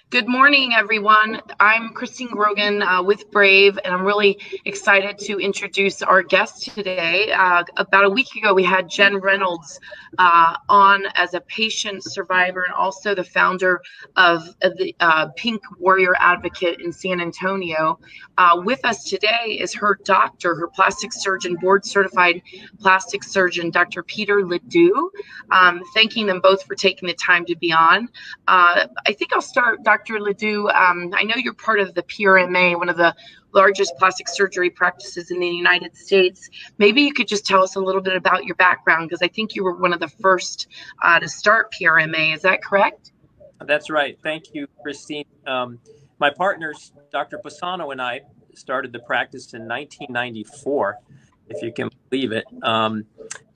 Good morning, everyone. I'm Christine Grogan with Brave, and I'm really excited to introduce our guest today. About a week ago, we had Jen Reynolds on as a patient survivor and also the founder of the Pink Warrior Advocate in San Antonio. With us today is her doctor, her plastic surgeon, board certified plastic surgeon, Dr. Peter Ledoux. Thanking them both for taking the time to be on. I think I'll start, Dr. Ledoux. I know you're part of the PRMA, one of the largest plastic surgery practices in the United States. Maybe you could just tell us a little bit about your background, because I think you were one of the first to start PRMA. Is that correct? That's right. Thank you, Christine. My partners, Dr. Pisano and I, started the practice in 1994, if you can believe it,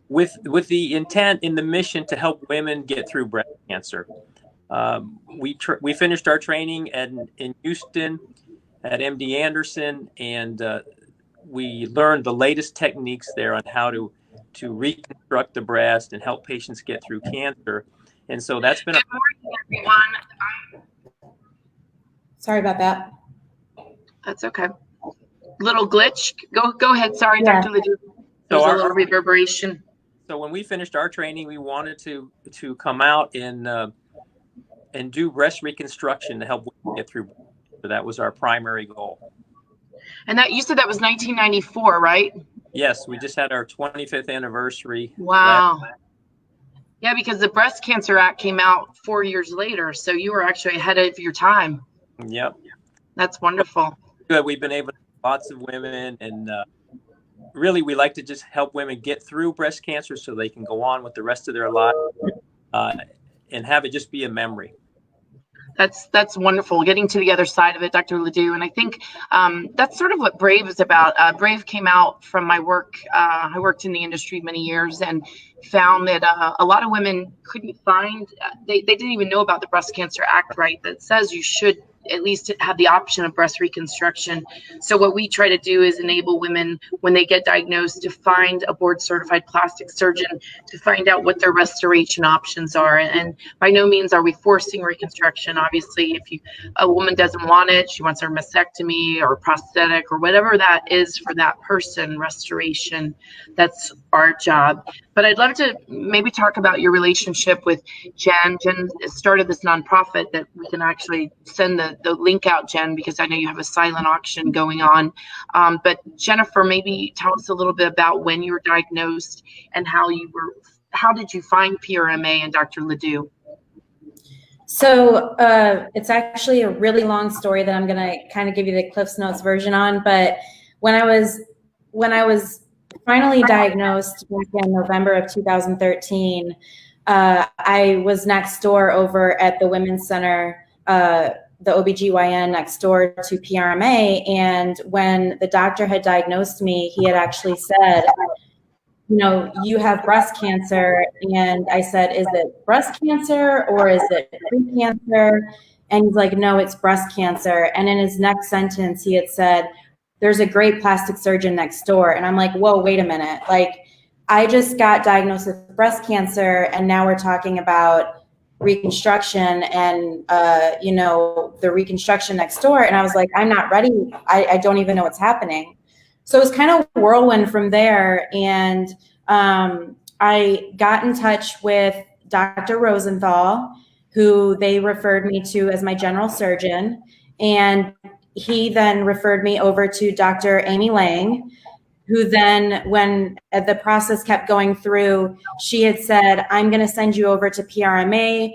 with the intent and the mission to help women get through breast cancer. We finished our training in Houston at MD Anderson, and we learned the latest techniques there on how to reconstruct the breast and help patients get through cancer. And so that's been. Good morning, everyone. Sorry about that. That's okay. Little glitch. Go ahead. Sorry, yeah. Dr. Ledoux. There's a little reverberation. So when we finished our training, we wanted to come out and do breast reconstruction to help women get through. So that was our primary goal. And that you said that was 1994, right? Yes, we just had our 25th anniversary. Wow. Yeah, because the Breast Cancer Act came out 4 years later, so you were actually ahead of your time. Yep. That's wonderful. Good. We've been able to help lots of women, and really we like to just help women get through breast cancer so they can go on with the rest of their life and have it just be a memory. That's wonderful, getting to the other side of it, Dr. Ledoux. And I think that's sort of what Brave is about. Brave came out from my work. I worked in the industry many years and found that a lot of women couldn't find, they didn't even know about the Breast Cancer Act, right? That says you should at least have the option of breast reconstruction. So what we try to do is enable women when they get diagnosed to find a board certified plastic surgeon to find out what their restoration options are. And by no means are we forcing reconstruction. Obviously, if a woman doesn't want it, she wants her mastectomy or prosthetic or whatever that is for that person, restoration, that's our job. But I'd love to maybe talk about your relationship with Jen. Jen started this nonprofit that we can actually send the link out, Jen, because I know you have a silent auction going on. But Jennifer, maybe tell us a little bit about when you were diagnosed and how did you find PRMA and Dr. Ledoux? So it's actually a really long story that I'm going to kind of give you the Cliff's Notes version on. But when I was finally diagnosed back in November of 2013, I was next door over at the Women's Center, the OBGYN next door to PRMA. And when the doctor had diagnosed me, he had actually said, you know, you have breast cancer. And I said, is it breast cancer or is it pre-cancer? And he's like, no, it's breast cancer. And in his next sentence, he had said, there's a great plastic surgeon next door. And I'm like, whoa, wait a minute. Like, I just got diagnosed with breast cancer, and now we're talking about reconstruction and, you know, the reconstruction next door. And I was like, I'm not ready. I don't even know what's happening. So it was kind of a whirlwind from there. And I got in touch with Dr. Rosenthal, who they referred me to as my general surgeon. And he then referred me over to Dr. Amy Lang, who then, when the process kept going through, she had said, I'm going to send you over to PRMA.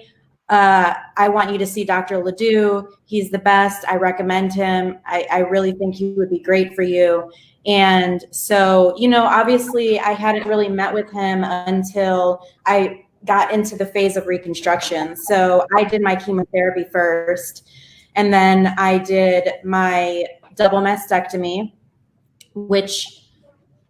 I want you to see Dr. Ledoux. He's the best. I recommend him. I really think he would be great for you. And so, you know, obviously I hadn't really met with him until I got into the phase of reconstruction. So I did my chemotherapy first, and then I did my double mastectomy, which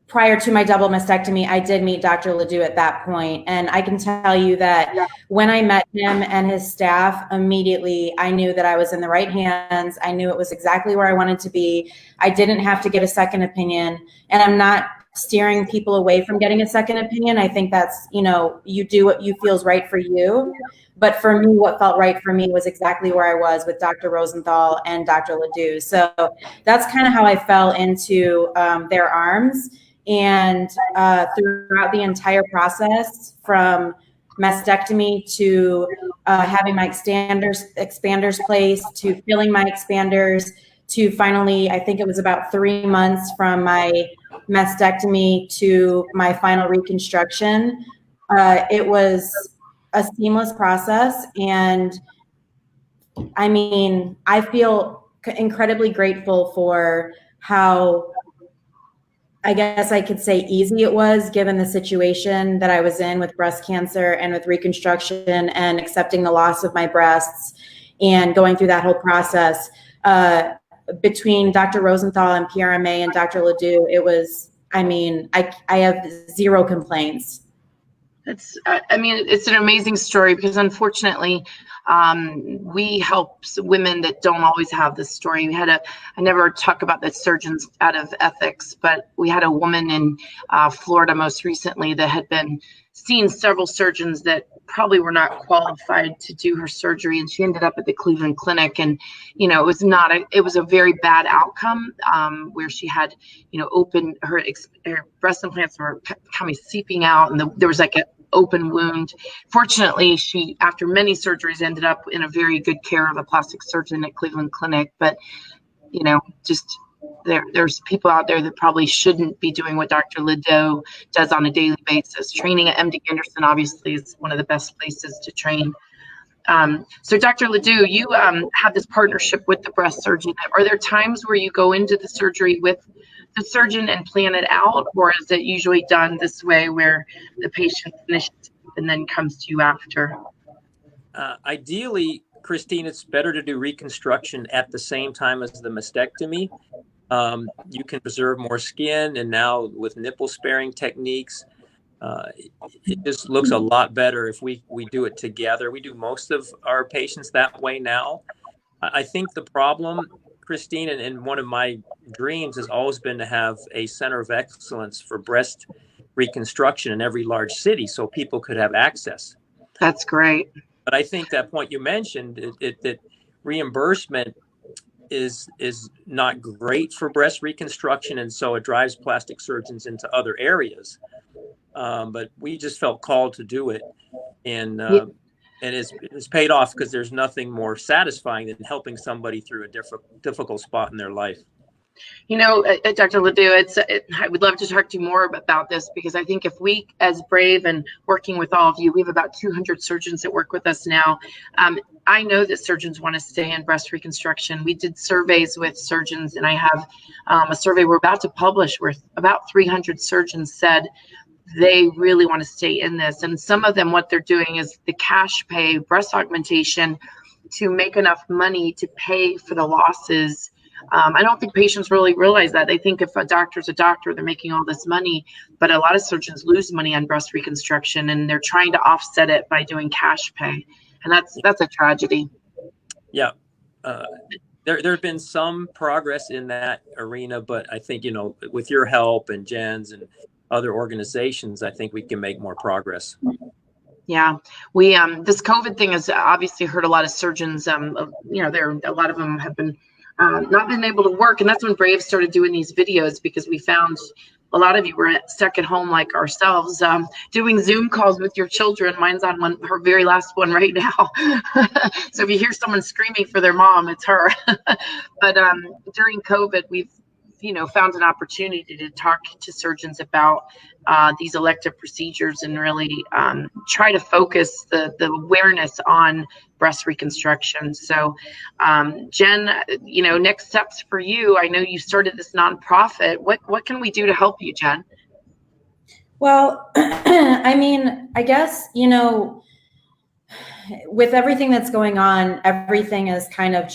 prior to my double mastectomy, I did meet Dr. Ledoux at that point. And I can tell you that when I met him and his staff, immediately I knew that I was in the right hands. I knew it was exactly where I wanted to be. I didn't have to get a second opinion. And I'm not steering people away from getting a second opinion. I think that's, you do what you feels right for you. But for me, what felt right for me was exactly where I was with Dr. Rosenthal and Dr. Ledoux. So that's kind of how I fell into their arms. And throughout the entire process, from mastectomy to having my expanders placed, to filling my expanders, to finally, I think it was about 3 months from my mastectomy to my final reconstruction. It was a seamless process. And I mean, I feel incredibly grateful for how, I guess I could say, easy it was given the situation that I was in with breast cancer and with reconstruction and accepting the loss of my breasts and going through that whole process. Between Dr. Rosenthal and PRMA and Dr. Ledoux, it was, I mean, I have zero complaints. It's an amazing story, because unfortunately, we help women that don't always have this story. I never talk about the surgeons out of ethics, but we had a woman in Florida most recently that had been seeing several surgeons that probably were not qualified to do her surgery, and she ended up at the Cleveland Clinic. And it was a very bad outcome, where she had open, her breast implants were coming seeping out, and there was like an open wound. Fortunately, she, after many surgeries, ended up in a very good care of a plastic surgeon at Cleveland Clinic. But just there's people out there that probably shouldn't be doing what Dr. Ledoux does on a daily basis. Training at MD Anderson obviously is one of the best places to train. So Dr. Ledoux, you have this partnership with the breast surgeon. Are there times where you go into the surgery with the surgeon and plan it out, or is it usually done this way where the patient finishes and then comes to you after? Ideally, Christine, it's better to do reconstruction at the same time as the mastectomy. You can preserve more skin, and now with nipple sparing techniques, it just looks a lot better if we do it together. We do most of our patients that way now. I think the problem, Christine, and one of my dreams has always been to have a center of excellence for breast reconstruction in every large city so people could have access. That's great. But I think that point you mentioned, that reimbursement is not great for breast reconstruction, and so it drives plastic surgeons into other areas. But we just felt called to do it, and it's paid off, because there's nothing more satisfying than helping somebody through a difficult spot in their life. Dr. Ledoux, I would love to talk to you more about this, because I think if we, as Brave and working with all of you, we have about 200 surgeons that work with us now. I know that surgeons want to stay in breast reconstruction. We did surveys with surgeons, and I have a survey we're about to publish where about 300 surgeons said they really want to stay in this. And some of them, what they're doing is the cash pay breast augmentation to make enough money to pay for the losses. I don't think patients really realize that. They think if a doctor's a doctor, they're making all this money, but a lot of surgeons lose money on breast reconstruction, and they're trying to offset it by doing cash pay. And that's a tragedy. Yeah. There have been some progress in that arena, but I think, with your help and Jen's and other organizations, I think we can make more progress. Yeah, we this COVID thing has obviously hurt a lot of surgeons. A lot of them have been not been able to work, and that's when Brave started doing these videos, because we found a lot of you were stuck at home like ourselves, doing Zoom calls with your children. Mine's on her very last one right now. So if you hear someone screaming for their mom, it's her. But during COVID, we've found an opportunity to talk to surgeons about these elective procedures and really try to focus the awareness on breast reconstruction. So Jen, next steps for you. I know you started this nonprofit. What can we do to help you, Jen? Well, I mean, I guess, with everything that's going on, everything is kind of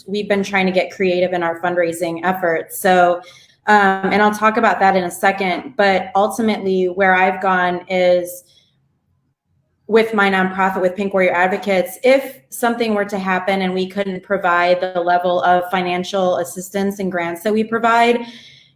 we've been trying to get creative in our fundraising efforts. So, and I'll talk about that in a second, but ultimately where I've gone is with my nonprofit, with Pink Warrior Advocates. If something were to happen and we couldn't provide the level of financial assistance and grants that we provide,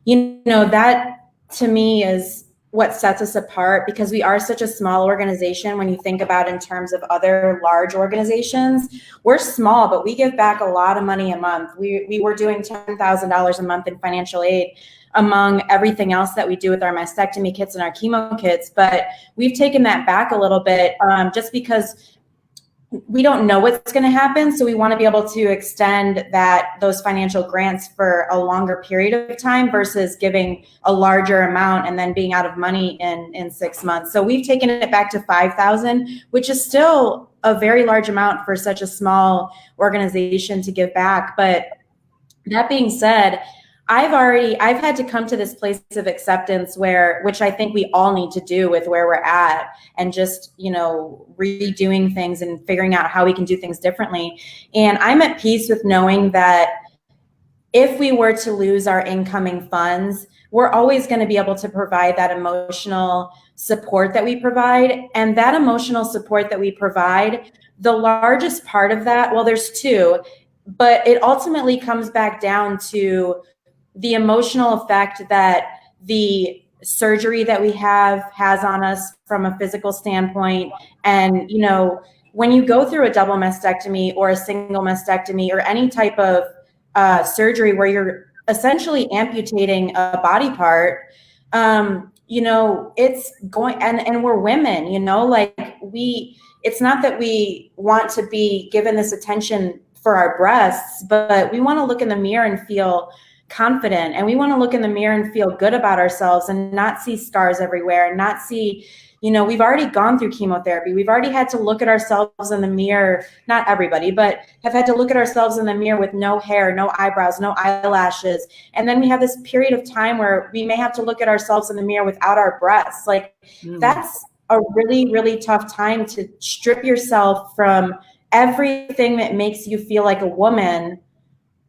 that to me is what sets us apart, because we are such a small organization. When you think about in terms of other large organizations, we're small, but we give back a lot of money a month. We were doing $10,000 a month in financial aid among everything else that we do with our mastectomy kits and our chemo kits. But we've taken that back a little bit, just because we don't know what's going to happen. So we want to be able to extend those financial grants for a longer period of time versus giving a larger amount and then being out of money in 6 months. So we've taken it back to 5,000, which is still a very large amount for such a small organization to give back. But that being said, I've had to come to this place of acceptance which I think we all need to do with where we're at, and just, redoing things and figuring out how we can do things differently. And I'm at peace with knowing that if we were to lose our incoming funds, we're always going to be able to provide that emotional support that we provide. And that emotional support that we provide, the largest part of that, well, there's two, but it ultimately comes back down to the emotional effect that the surgery that we has on us from a physical standpoint. And, when you go through a double mastectomy or a single mastectomy or any type of surgery where you're essentially amputating a body part, it's going, and we're women, it's not that we want to be given this attention for our breasts, but we want to look in the mirror and feel confident, and we want to look in the mirror and feel good about ourselves and not see scars everywhere, and not see, we've already gone through chemotherapy. We've already had to look at ourselves in the mirror, not everybody, but have had to look at ourselves in the mirror with no hair, no eyebrows, no eyelashes. And then we have this period of time where we may have to look at ourselves in the mirror without our breasts. That's a really, really tough time to strip yourself from everything that makes you feel like a woman.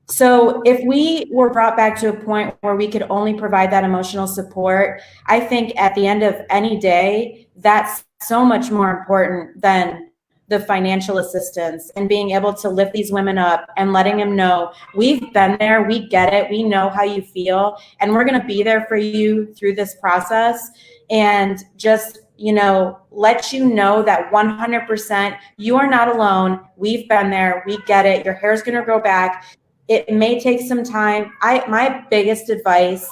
So if we were brought back to a point where we could only provide that emotional support, I think at the end of any day, that's so much more important than the financial assistance, and being able to lift these women up and letting them know we've been there, we get it, we know how you feel, and we're going to be there for you through this process. And just, let you know that 100% you are not alone. We've been there, we get it. Your hair's going to grow back. It may take some time. My biggest advice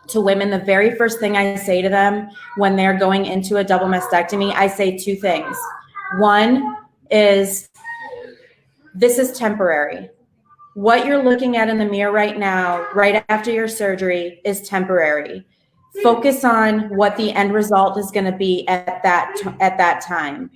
to women, the very first thing I say to them when they're going into a double mastectomy, I say two things. One is, this is temporary. What you're looking at in the mirror right now, right after your surgery, is temporary. Focus on what the end result is going to be at that time,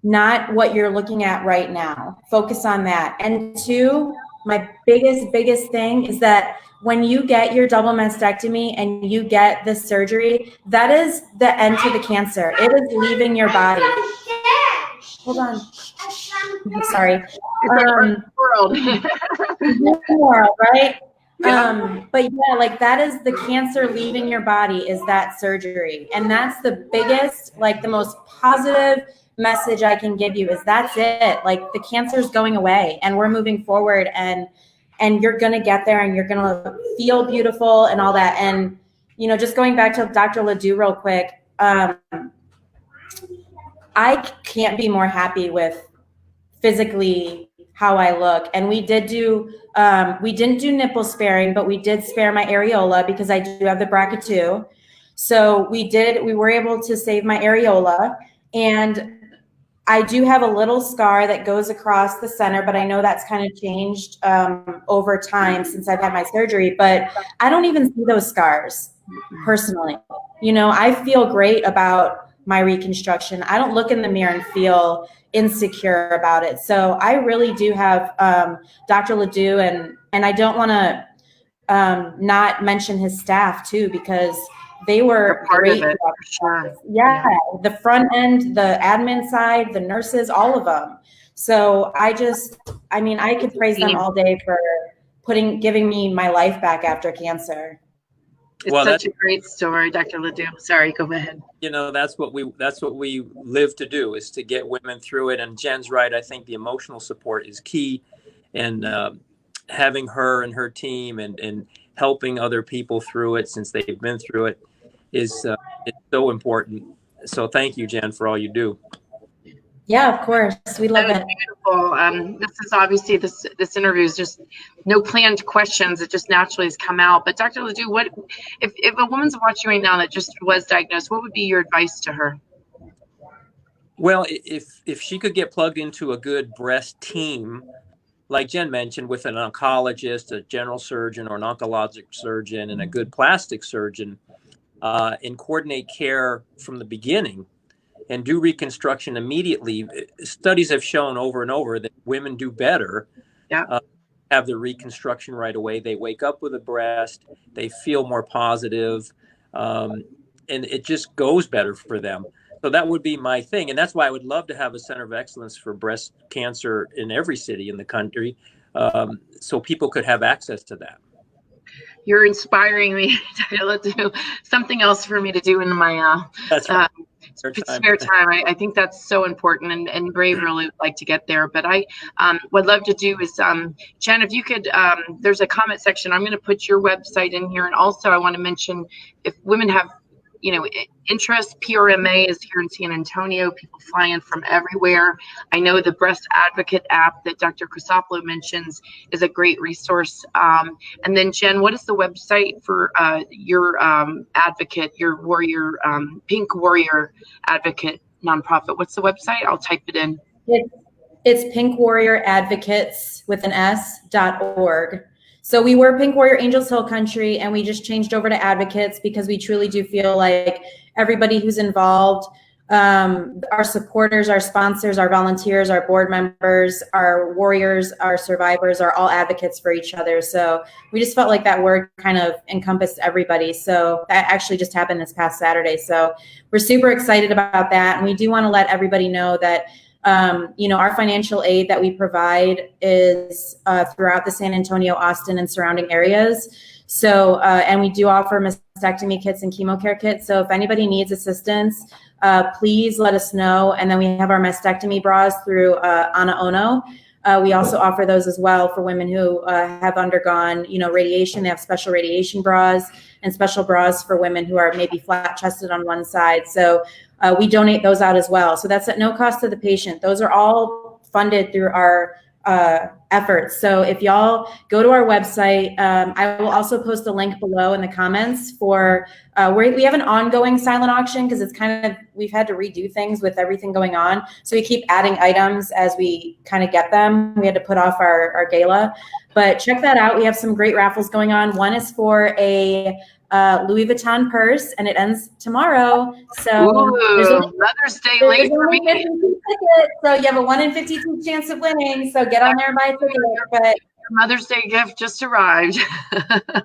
not what you're looking at right now. Focus on that. And two, my biggest thing is that when you get your double mastectomy and you get this surgery, that is the end to the cancer. It is leaving your body. Hold on. Sorry. World, right? But yeah, that is the cancer leaving your body, is that surgery. And that's the biggest, the most positive message I can give you, is that's it. The cancer's going away and we're moving forward, and you're going to get there, and you're going to feel beautiful and all that. And, just going back to Dr. Ledoux real quick, I can't be more happy with physically how I look. And we didn't do nipple sparing, but we did spare my areola because I do have the BRCA2. So we were able to save my areola, and I do have a little scar that goes across the center, but I know that's kind of changed over time since I've had my surgery, but I don't even see those scars personally. I feel great about my reconstruction. I don't look in the mirror and feel insecure about it. So I really do have Dr. Ledoux, and I don't want to not mention his staff too, because they were great. Sure. Yeah, the front end, the admin side, the nurses, all of them. So I could praise them all day for giving me my life back after cancer. It's such a great story, Dr. Ledoux. Sorry, go ahead. That's what we live to do, is to get women through it. And Jen's right. I think the emotional support is key, and having her and her team and helping other people through it since they've been through it is so important. So thank you, Jen, for all you do. Yeah, of course. We love That it. was beautiful. This is obviously this interview is just no planned questions. It just naturally has come out. But Dr. Ledoux, what if a woman's watching right now that just was diagnosed? What would be your advice to her? Well, if she could get plugged into a good breast team, like Jen mentioned, with an oncologist, a general surgeon, or an oncologic surgeon, and a good plastic surgeon, and coordinate care from the beginning and do reconstruction immediately. Studies have shown over and over that women do better, have the reconstruction right away. They wake up with a breast, they feel more positive, and it just goes better for them. So that would be my thing. And that's why I would love to have a center of excellence for breast cancer in every city in the country, so people could have access to that. You're inspiring me to do something else for me to do in my spare time. I think that's so important, and Brave really would like to get there. But what I'd love to do is, Jen, if you could, there's a comment section. I'm going to put your website in here, and also I want to mention if women have, interest, PRMA is here in San Antonio. People fly in from everywhere. I know the Breast Advocate app that Dr. Chrysopoulos mentions is a great resource. And then Jen, what is the website for your advocate, your warrior, Pink Warrior Advocate nonprofit? What's the website? I'll type it in. It's Pink Warrior Advocates with an S.org. So we were Pink Warrior Angels Hill Country, and we just changed over to Advocates because we truly do feel like everybody who's involved, our supporters, our sponsors, our volunteers, our board members, our warriors, our survivors are all advocates for each other. So we just felt like that word kind of encompassed everybody. So that actually just happened this past Saturday. So we're super excited about that. And we do want to let everybody know that our financial aid that we provide is throughout the San Antonio, Austin, and surrounding areas. So, and we do offer mastectomy kits and chemo care kits. So if anybody needs assistance, please let us know. And then we have our mastectomy bras through Ana Ono. We also offer those as well for women who have undergone, radiation. They have special radiation bras and special bras for women who are maybe flat chested on one side. So we donate those out as well. So that's at no cost to the patient. Those are all funded through our efforts. So if y'all go to our website, I will also post a link below in the comments for we have an ongoing silent auction because it's we've had to redo things with everything going on. So we keep adding items as we kind of get them. We had to put off our gala, but check that out. We have some great raffles going on. One is for a Louis Vuitton purse, and it ends tomorrow. So Mother's Day late for me. So you have a 1 in 52 chance of winning. So get on there and buy a ticket. But Mother's Day gift just arrived.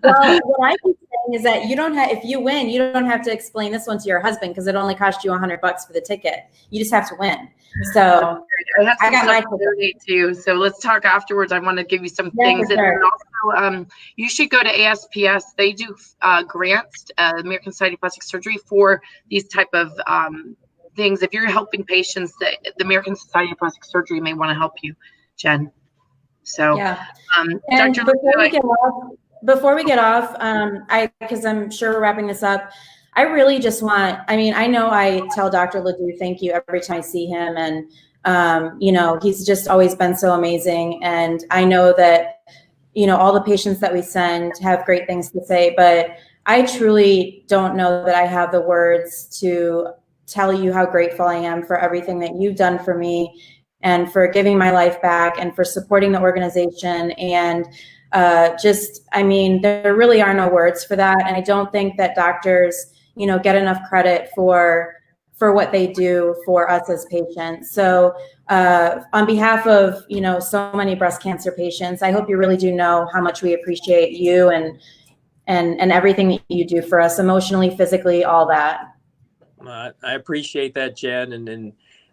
Well, what I keep saying is that if you win, you don't have to explain this one to your husband because it only cost you $100 for the ticket. You just have to win. So I got my donate too. So let's talk afterwards. I want to give you some things. Sure. And also, you should go to ASPS. They do grants, American Society of Plastic Surgery, for these type of things. If you're helping patients, the American Society of Plastic Surgery may want to help you, Jen. So, yeah. Dr. Before we get off, because I'm sure we're wrapping this up, I really just want, I know I tell Dr. Ledoux thank you every time I see him, and he's just always been so amazing. And I know that, all the patients that we send have great things to say, but I truly don't know that I have the words to tell you how grateful I am for everything that you've done for me and for giving my life back and for supporting the organization. And there really are no words for that. And I don't think that doctors, get enough credit for what they do for us as patients. So on behalf of, so many breast cancer patients, I hope you really do know how much we appreciate you and everything that you do for us emotionally, physically, all that. I appreciate that, Jen. And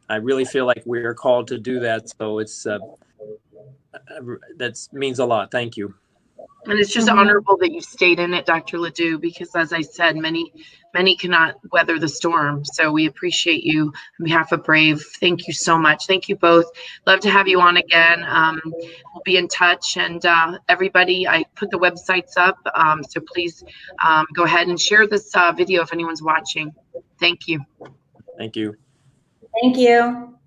I really feel like we're called to do that. So it's that means a lot. Thank you. And it's just honorable that you stayed in it, Dr. Ledoux, because as I said, many cannot weather the storm. So we appreciate you on behalf of Brave. Thank you so much. Thank you both. Love to have you on again. We'll be in touch. And everybody, I put the websites up. So please go ahead and share this video if anyone's watching. Thank you. Thank you. Thank you.